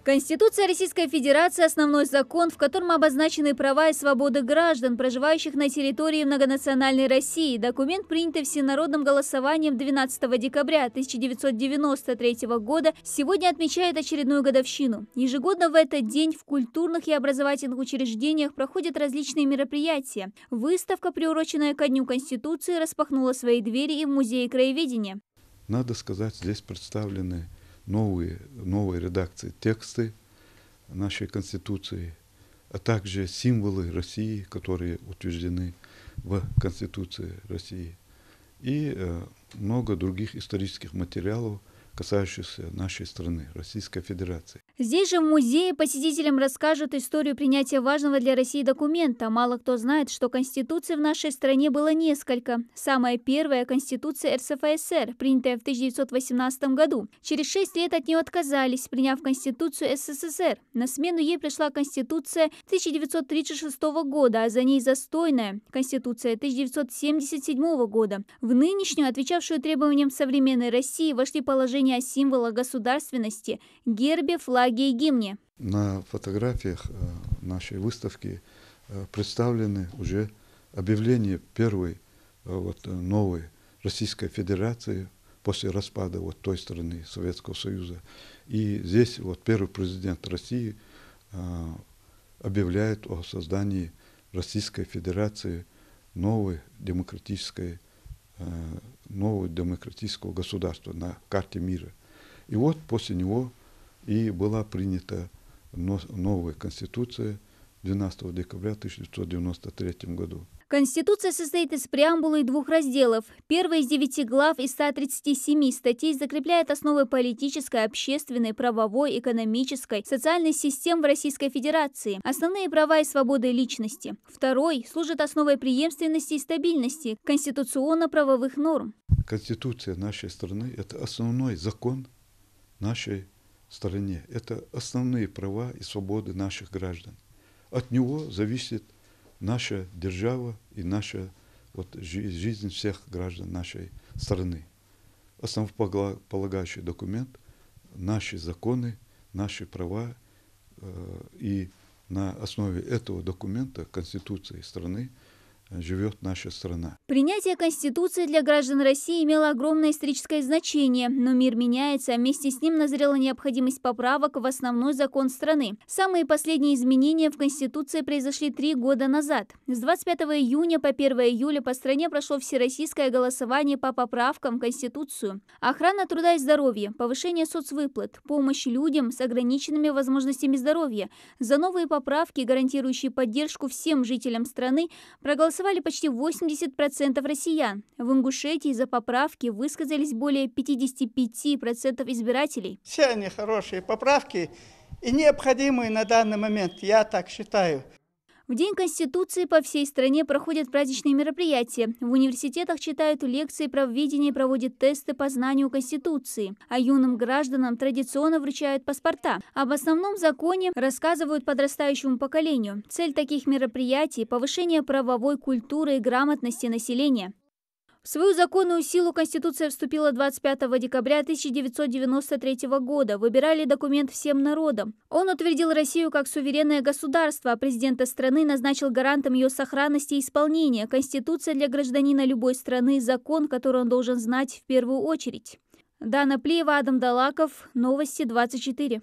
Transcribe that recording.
Конституция Российской Федерации – основной закон, в котором обозначены права и свободы граждан, проживающих на территории многонациональной России. Документ, принятый всенародным голосованием 12 декабря 1993 года, сегодня отмечает очередную годовщину. Ежегодно в этот день в культурных и образовательных учреждениях проходят различные мероприятия. Выставка, приуроченная ко Дню Конституции, распахнула свои двери и в Музее краеведения. Надо сказать, здесь представлены новые редакции, тексты нашей Конституции, а также символы России, которые утверждены в Конституции России, и много других исторических материалов, касающихся нашей страны, Российской Федерации. Здесь же в музее посетителям расскажут историю принятия важного для России документа. Мало кто знает, что Конституций в нашей стране было несколько. Самая первая – Конституция РСФСР, принятая в 1918 году. Через 6 лет от нее отказались, приняв Конституцию СССР. На смену ей пришла Конституция 1936 года, а за ней застойная Конституция 1977 года. В нынешнюю, отвечавшую требованиям современной России, вошли положения о символах государственности, гербе, флаге и гимне. На фотографиях нашей выставки представлены уже объявления первой новой Российской Федерации после распада той страны, Советского Союза. И здесь первый президент России объявляет о создании Российской Федерации нового демократического государства на карте мира. И после него и была принята новая Конституция 12 декабря 1993 году. Конституция состоит из преамбулы и 2 разделов. Первый из 9 глав и 137 статей закрепляет основы политической, общественной, правовой, экономической, социальной систем в Российской Федерации, основные права и свободы личности. Второй служит основой преемственности и стабильности конституционно-правовых норм. Конституция нашей страны – это основной закон нашей стране. Это основные права и свободы наших граждан. От него зависит наша держава и наша жизнь всех граждан нашей страны. Основополагающий документ, наши законы, наши права, и на основе этого документа, Конституции страны, живет наша страна. Принятие Конституции для граждан России имело огромное историческое значение, но мир меняется, а вместе с ним назрела необходимость поправок в основной закон страны. Самые последние изменения в Конституции произошли 3 года назад. С 25 июня по 1 июля по стране прошло всероссийское голосование по поправкам в Конституцию. Охрана труда и здоровья, повышение соцвыплат, помощь людям с ограниченными возможностями здоровья. За новые поправки, гарантирующие поддержку всем жителям страны, проголосовали почти 80% россиян. В Ингушетии за поправки высказались более 55% избирателей. Все они хорошие поправки и необходимые на данный момент, я так считаю. В День Конституции по всей стране проходят праздничные мероприятия. В университетах читают лекции правоведения и проводят тесты по знанию Конституции. А юным гражданам традиционно вручают паспорта. Об основном законе рассказывают подрастающему поколению. Цель таких мероприятий – повышение правовой культуры и грамотности населения. В свою законную силу Конституция вступила 25 декабря 1993 года. Выбирали документ всем народам. Он утвердил Россию как суверенное государство, а президента страны назначил гарантом ее сохранности и исполнения. Конституция для гражданина любой страны – закон, который он должен знать в первую очередь. Дана Плиева, Адам Далаков, Новости 24.